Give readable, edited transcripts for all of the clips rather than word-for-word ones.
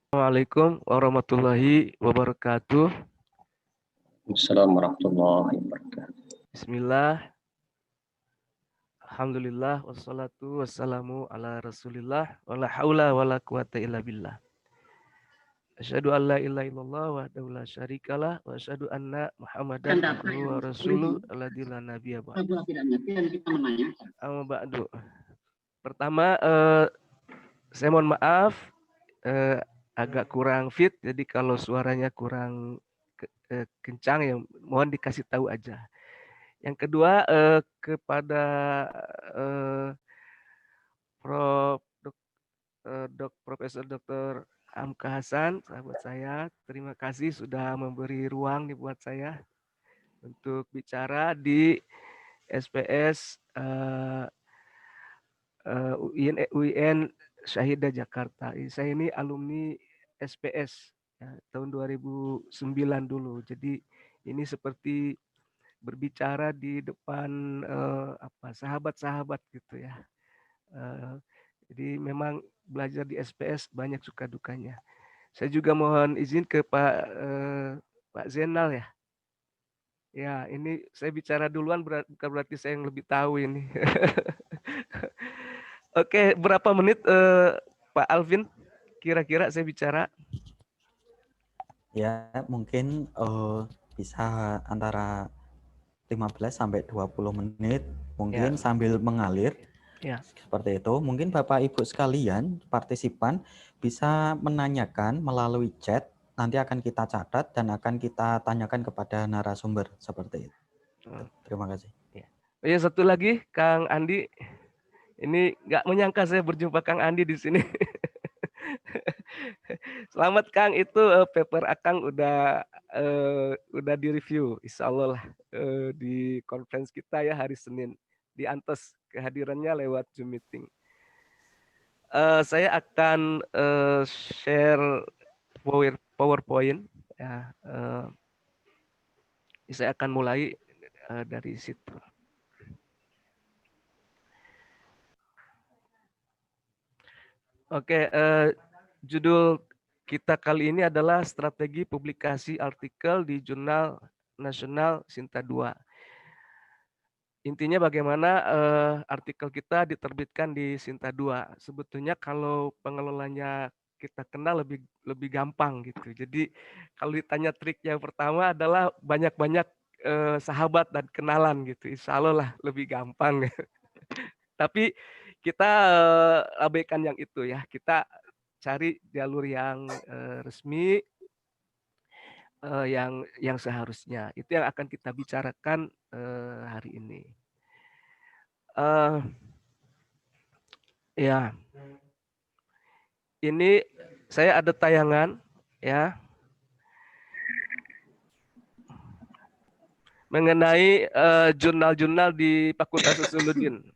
Assalamualaikum warahmatullahi wabarakatuh. Assalamualaikum warahmatullahi wabarakatuh. Bismillah, alhamdulillah, wassalatu wassalamu ala rasulillah, wala haula wala quwata illa billah. Asyhadu an la ilaha illallah wahdahu la syarikalah wa asyhadu anna Muhammadan abduhu wa rasuluh alladzi la nabiyya ba'd. Amma ba'du. Pertama, saya mohon maaf agak kurang fit, jadi kalau suaranya kurang kencang ya mohon dikasih tahu aja. Yang kedua, kepada Prof. Profesor Dr. Hamka Hasan, sahabat saya, terima kasih sudah memberi ruang nih buat saya untuk bicara di SPS UIN Syahida Jakarta. Saya ini alumni SPS ya, tahun 2009 dulu. Jadi ini seperti berbicara di depan sahabat-sahabat gitu ya. Jadi memang belajar di SPS banyak suka dukanya. Saya juga mohon izin ke Pak Zainal ya. Ya, ini saya bicara duluan bukan berarti saya yang lebih tahu ini. Oke, berapa menit Pak Alvin kira-kira saya bicara? Ya, mungkin bisa antara 15 sampai 20 menit, mungkin Ya. sambil mengalir. Ya. Seperti itu. Mungkin Bapak Ibu sekalian, partisipan bisa menanyakan melalui chat, nanti akan kita catat dan akan kita tanyakan kepada narasumber seperti itu. Terima kasih. Ya. Oh ya, satu lagi Kang Andi. Ini nggak menyangka saya berjumpa Kang Andi di sini. Selamat Kang, itu paper Akang udah direview, insya Allah lah di conference kita ya hari Senin di Antes, kehadirannya lewat Zoom meeting. Saya akan share PowerPoint ya. Saya akan mulai dari situ. Oke, judul kita kali ini adalah strategi publikasi artikel di Jurnal Nasional Sinta 2. Intinya bagaimana artikel kita diterbitkan di Sinta 2. Sebetulnya kalau pengelolanya kita kenal lebih gampang gitu. Jadi kalau ditanya trik yang pertama adalah banyak-banyak sahabat dan kenalan gitu. Insya Allah lah lebih gampang. Tapi kita abaikan yang itu ya. Kita cari jalur yang resmi, yang seharusnya. Itu yang akan kita bicarakan hari ini. Ya, ini saya ada tayangan ya mengenai jurnal-jurnal di Fakultas Usuluddin.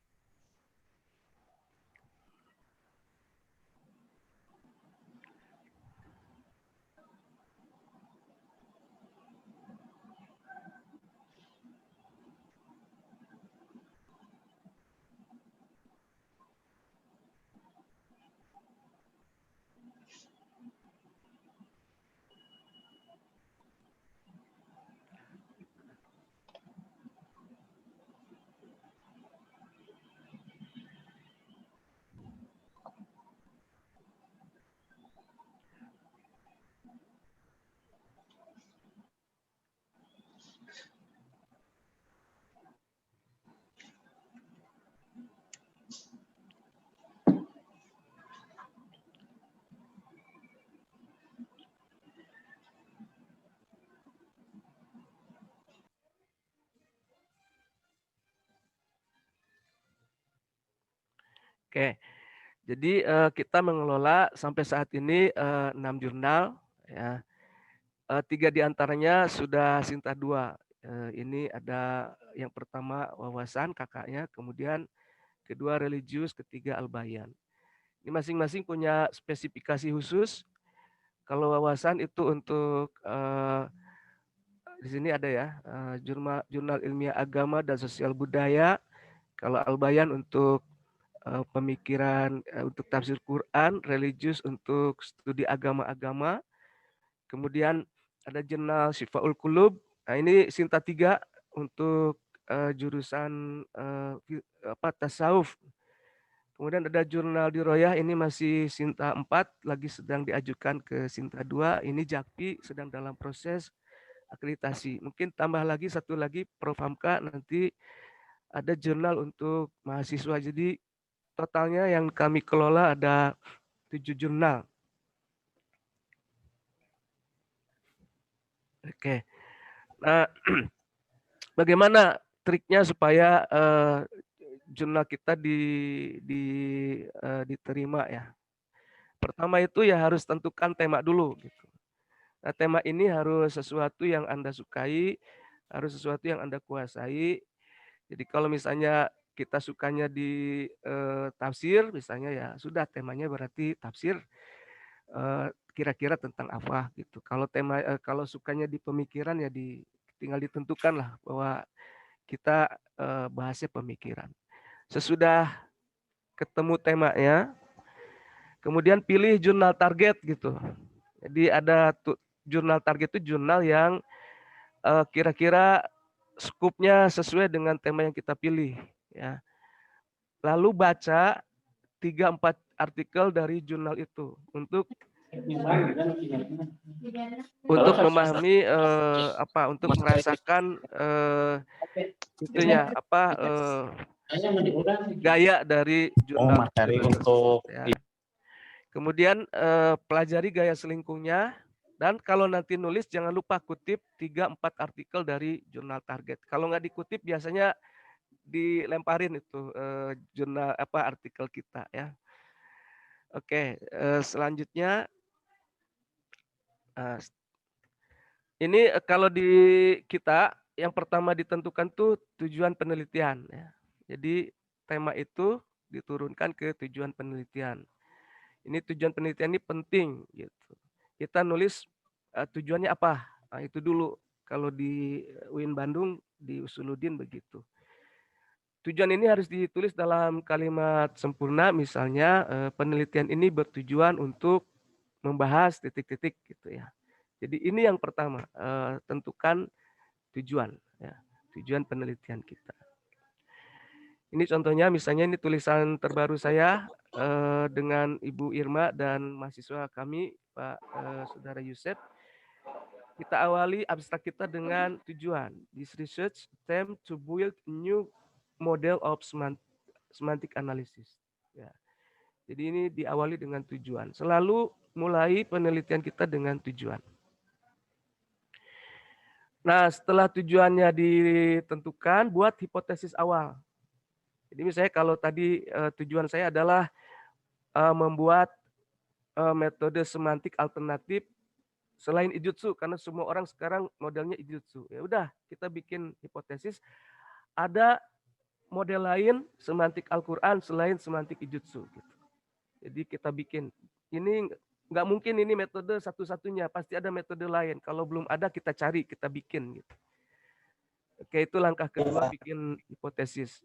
Oke, jadi kita mengelola sampai saat ini 6 jurnal, ya. 3 diantaranya sudah Sinta 2. Ini ada yang pertama wawasan kakaknya, kemudian kedua religius, ketiga Al-Bayan. Ini masing-masing punya spesifikasi khusus. Kalau wawasan itu untuk di sini ada ya jurnal ilmiah agama dan sosial budaya. Kalau Al-Bayan untuk pemikiran untuk tafsir Quran, religius untuk studi agama-agama. Kemudian ada jurnal Syifaul Qulub. Nah, ini Sinta 3 untuk jurusan tasawuf. Kemudian ada jurnal Diroyah, ini masih Sinta 4, lagi sedang diajukan ke Sinta 2. Ini Jakpi sedang dalam proses akreditasi. Mungkin tambah lagi satu lagi Prof Hamka, nanti ada jurnal untuk mahasiswa. Jadi totalnya yang kami kelola ada 7 jurnal. Oke. Nah, bagaimana triknya supaya jurnal kita diterima ya? Pertama itu ya harus tentukan tema dulu gitu. Nah, tema ini harus sesuatu yang Anda sukai, harus sesuatu yang Anda kuasai. Jadi kalau misalnya kita sukanya di tafsir, misalnya ya sudah temanya berarti tafsir, kira-kira tentang apa gitu. Kalau kalau sukanya di pemikiran ya tinggal ditentukan lah bahwa kita bahasnya pemikiran. Sesudah ketemu temanya, kemudian pilih jurnal target gitu. Jadi ada jurnal target itu jurnal yang kira-kira skupnya sesuai dengan tema yang kita pilih ya. Lalu baca 3-4 artikel dari jurnal itu untuk memahami untuk merasakan itunya gaya dari jurnal materi tersebut, untuk ya. Kemudian pelajari gaya selingkuhnya, dan kalau nanti nulis jangan lupa kutip 3-4 artikel dari jurnal target. Kalau nggak dikutip biasanya dilemparin itu jurnal artikel kita ya. Oke, selanjutnya ini kalau di kita yang pertama ditentukan tuh tujuan penelitian ya. Jadi tema itu diturunkan ke tujuan penelitian. Ini tujuan penelitian ini penting gitu. Kita nulis tujuannya apa? Nah, itu dulu. Kalau di UIN Bandung di Usuludin begitu. Tujuan ini harus ditulis dalam kalimat sempurna, misalnya penelitian ini bertujuan untuk membahas titik-titik gitu ya. Jadi ini yang pertama, tentukan tujuan ya, tujuan penelitian kita. Ini contohnya, misalnya ini tulisan terbaru saya dengan Ibu Irma dan mahasiswa kami Pak Saudara Yusef. Kita awali abstrak kita dengan tujuan. This research attempt to build new model of semantic analysis. Ya. Jadi ini diawali dengan tujuan. Selalu mulai penelitian kita dengan tujuan. Nah, setelah tujuannya ditentukan, buat hipotesis awal. Jadi misalnya kalau tadi tujuan saya adalah membuat metode semantik alternatif selain Ijutsu, karena semua orang sekarang modelnya Ijutsu. Ya udah, kita bikin hipotesis ada model lain semantik Al-Quran selain semantik Ijutsu. Gitu. Jadi kita bikin. Ini nggak mungkin ini metode satu-satunya, pasti ada metode lain. Kalau belum ada kita cari, kita bikin. Gitu. Oke, itu langkah kedua, bikin hipotesis.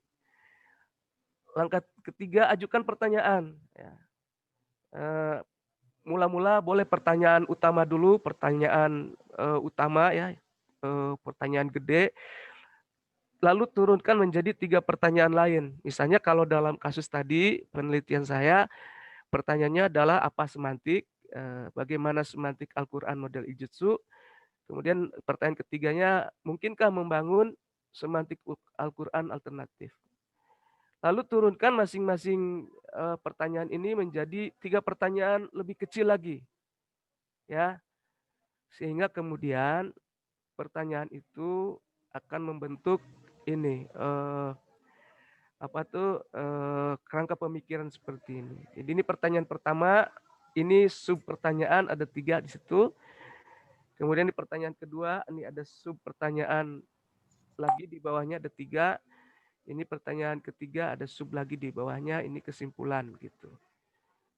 Langkah ketiga, ajukan pertanyaan. Ya. Mula-mula boleh pertanyaan utama dulu, pertanyaan utama ya, pertanyaan gede. Lalu turunkan menjadi 3 pertanyaan lain. Misalnya kalau dalam kasus tadi penelitian saya, pertanyaannya adalah apa semantik, bagaimana semantik Al-Quran model Ijutsu. Kemudian pertanyaan ketiganya, mungkinkah membangun semantik Al-Quran alternatif. Lalu turunkan masing-masing pertanyaan ini menjadi 3 pertanyaan lebih kecil lagi. Ya. Sehingga kemudian pertanyaan itu akan membentuk ini kerangka pemikiran seperti ini. Jadi ini pertanyaan pertama, ini sub pertanyaan ada 3 di situ. Kemudian di pertanyaan kedua ini ada sub pertanyaan lagi di bawahnya ada 3. Ini pertanyaan ketiga ada sub lagi di bawahnya, ini kesimpulan gitu.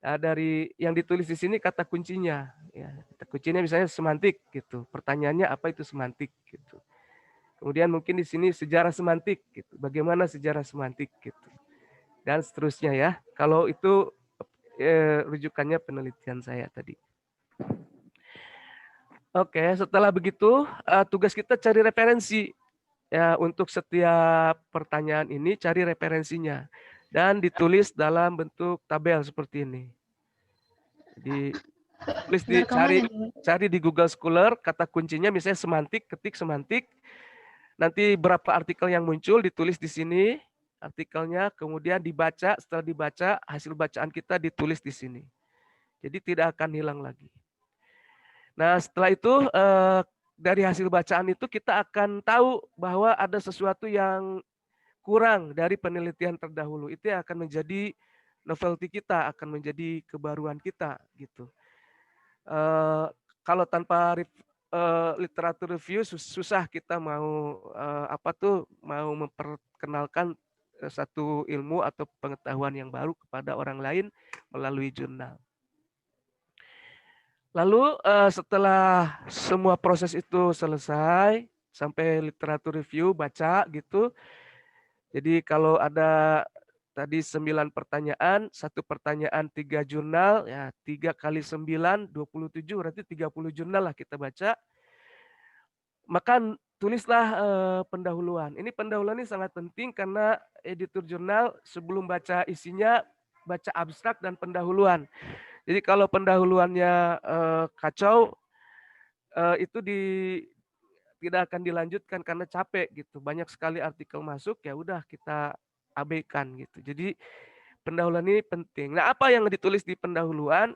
Nah, dari yang ditulis di sini kata kuncinya, ya, kata kuncinya misalnya semantik gitu. Pertanyaannya apa itu semantik gitu. Kemudian mungkin di sini sejarah semantik gitu. Bagaimana sejarah semantik gitu. dan seterusnya ya. Kalau itu rujukannya penelitian saya tadi. Oke, setelah begitu tugas kita cari referensi ya, untuk setiap pertanyaan ini cari referensinya dan ditulis dalam bentuk tabel seperti ini. Jadi tulis cari di Google Scholar kata kuncinya misalnya semantik, ketik semantik. Nanti berapa artikel yang muncul ditulis di sini artikelnya, kemudian dibaca, setelah dibaca hasil bacaan kita ditulis di sini. Jadi tidak akan hilang lagi. Nah, setelah itu dari hasil bacaan itu kita akan tahu bahwa ada sesuatu yang kurang dari penelitian terdahulu. Itu yang akan menjadi novelty kita, akan menjadi kebaruan kita gitu. Kalau tanpa literatur review susah kita mau mau memperkenalkan satu ilmu atau pengetahuan yang baru kepada orang lain melalui jurnal. Lalu setelah semua proses itu selesai sampai literatur review baca gitu. Jadi kalau ada tadi 9 pertanyaan, 1 pertanyaan 3 jurnal, ya 3 kali 9, 27, berarti 30 jurnal lah kita baca. Maka tulislah pendahuluan. Ini pendahuluan ini sangat penting karena editor jurnal sebelum baca isinya, baca abstrak dan pendahuluan. Jadi kalau pendahuluannya kacau, itu tidak akan dilanjutkan karena capek gitu. Banyak sekali artikel masuk, ya udah kita abaikan gitu. Jadi pendahuluan ini penting. Nah, apa yang ditulis di pendahuluan?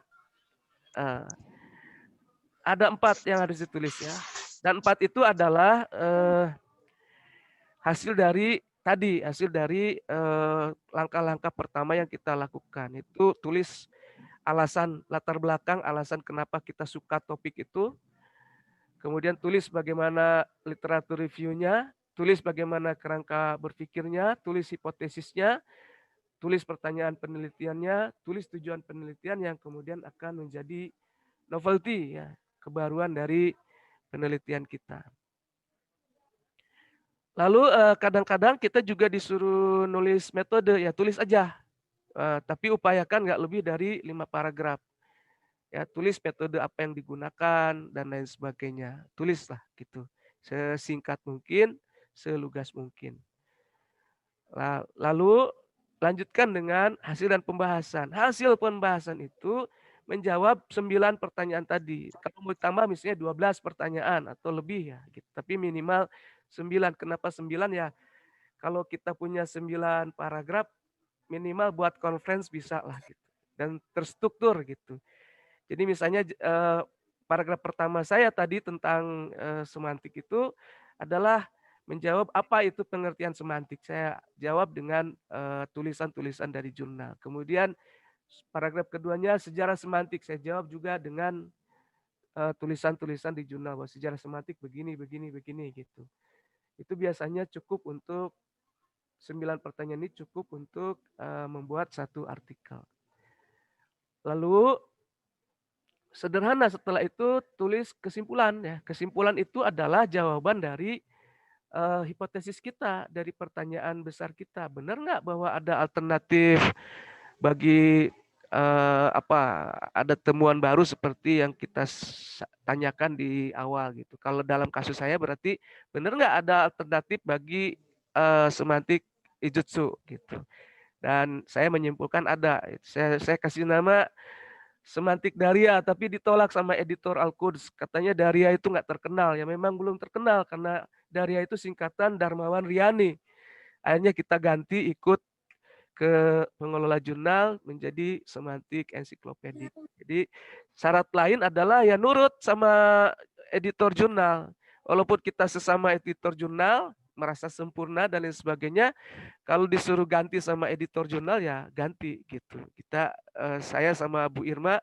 Ada 4 yang harus ditulis ya. Dan 4 itu adalah hasil dari langkah-langkah pertama yang kita lakukan. Itu tulis alasan latar belakang, alasan kenapa kita suka topik itu. Kemudian tulis bagaimana literatur reviewnya, tulis bagaimana kerangka berpikirnya, tulis hipotesisnya, tulis pertanyaan penelitiannya, tulis tujuan penelitian yang kemudian akan menjadi novelty ya, kebaruan dari penelitian kita. Lalu kadang-kadang kita juga disuruh nulis metode, ya tulis aja. Tapi upayakan nggak lebih dari 5 paragraf. Ya, tulis metode apa yang digunakan dan lain sebagainya. Tulislah gitu. Sesingkat mungkin, selugas mungkin. Lalu lanjutkan dengan hasil dan pembahasan. Hasil pembahasan itu menjawab 9 pertanyaan tadi. Kalau mau tambah misalnya 12 pertanyaan atau lebih ya gitu. Tapi minimal 9. Kenapa 9 ya? Kalau kita punya 9 paragraf minimal buat conference bisa lah gitu. Dan terstruktur gitu. Jadi misalnya paragraf pertama saya tadi tentang semantik itu adalah menjawab apa itu pengertian semantik. Saya jawab dengan tulisan-tulisan dari jurnal. Kemudian paragraf keduanya sejarah semantik. Saya jawab juga dengan tulisan-tulisan di jurnal bahwa sejarah semantik begini gitu. Itu biasanya cukup untuk 9 pertanyaan ini cukup untuk membuat satu artikel. Lalu sederhana setelah itu tulis kesimpulan ya. Kesimpulan itu adalah jawaban dari hipotesis kita dari pertanyaan besar kita. Benar nggak bahwa ada alternatif bagi ada temuan baru seperti yang kita tanyakan di awal gitu. Kalau dalam kasus saya berarti benar nggak ada alternatif bagi semantik Ijutsu gitu. Dan saya menyimpulkan ada. Saya kasih nama semantik Daria, tapi ditolak sama editor Al-Quds. Katanya Daria itu nggak terkenal. Ya memang belum terkenal karena Daria itu singkatan Darmawan Riani. Akhirnya kita ganti ikut ke pengelola jurnal menjadi semantik ensiklopedik. Jadi syarat lain adalah ya nurut sama editor jurnal. Walaupun kita sesama editor jurnal, merasa sempurna dan lain sebagainya, kalau disuruh ganti sama editor jurnal ya ganti gitu. Saya sama Bu Irma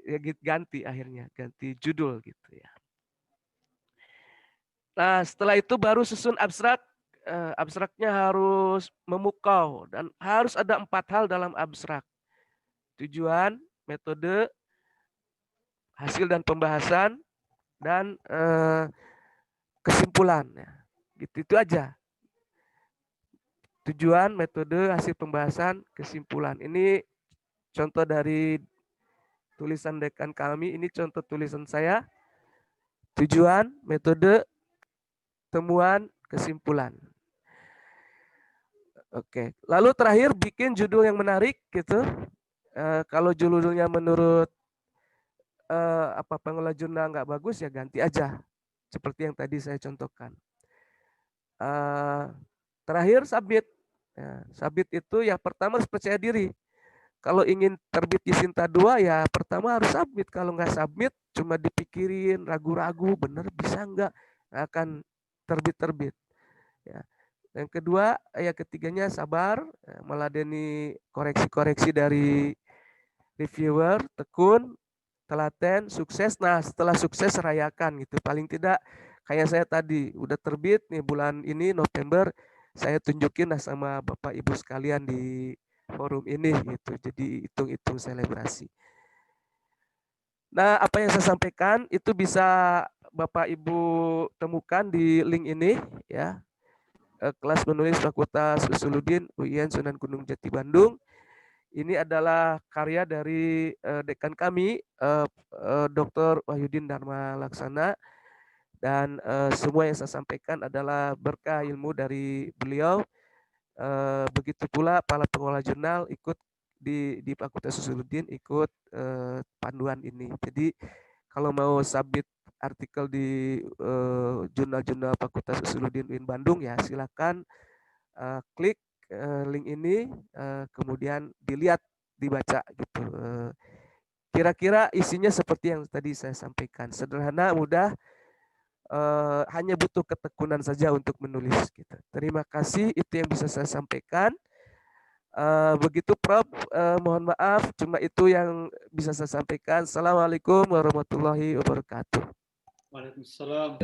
ya ganti akhirnya, ganti judul gitu ya. Nah, setelah itu baru susun abstrak. Abstraknya harus memukau dan harus ada 4 hal dalam abstrak. Tujuan, metode, hasil dan pembahasan, dan kesimpulan. Gitu itu aja. tujuan, metode, hasil pembahasan, kesimpulan. Ini contoh dari tulisan dekan kami, ini contoh tulisan saya. Tujuan, metode, temuan, kesimpulan. Oke, lalu terakhir bikin judul yang menarik gitu. Kalau judulnya menurut pengelola jurnal nggak bagus ya ganti aja, seperti yang tadi saya contohkan. Terakhir submit. Ya, submit itu yang pertama harus percaya diri. Kalau ingin terbit di Sinta 2 ya pertama harus submit. Kalau nggak submit cuma dipikirin, ragu-ragu, bener bisa nggak akan terbit-terbit. Ya. Yang kedua, yang ketiganya sabar, meladeni koreksi-koreksi dari reviewer, tekun, telaten, sukses. Nah setelah sukses rayakan gitu. Paling tidak kayak saya tadi udah terbit nih bulan ini November, saya tunjukin lah sama Bapak Ibu sekalian di forum ini gitu. Jadi hitung-hitung selebrasi. Nah apa yang saya sampaikan itu bisa Bapak Ibu temukan di link ini ya. Kelas menulis Fakultas Usuluddin UIN Sunan Gunung Jati Bandung. Ini adalah karya dari dekan kami, Dr. Wahyudin Dharma Laksana, dan semua yang saya sampaikan adalah berkah ilmu dari beliau. Begitu pula para pengelola jurnal ikut di Fakultas Usuluddin ikut panduan ini. Jadi kalau mau submit artikel di jurnal-jurnal Fakultas Usuluddin UIN Bandung ya silakan klik link ini, kemudian dilihat, dibaca gitu. Kira-kira isinya seperti yang tadi saya sampaikan, sederhana, mudah, hanya butuh ketekunan saja untuk menulis. Gitu. Terima kasih, itu yang bisa saya sampaikan. Begitu Prof, mohon maaf, cuma itu yang bisa saya sampaikan. Assalamualaikum warahmatullahi wabarakatuh. Waalaikumsalam.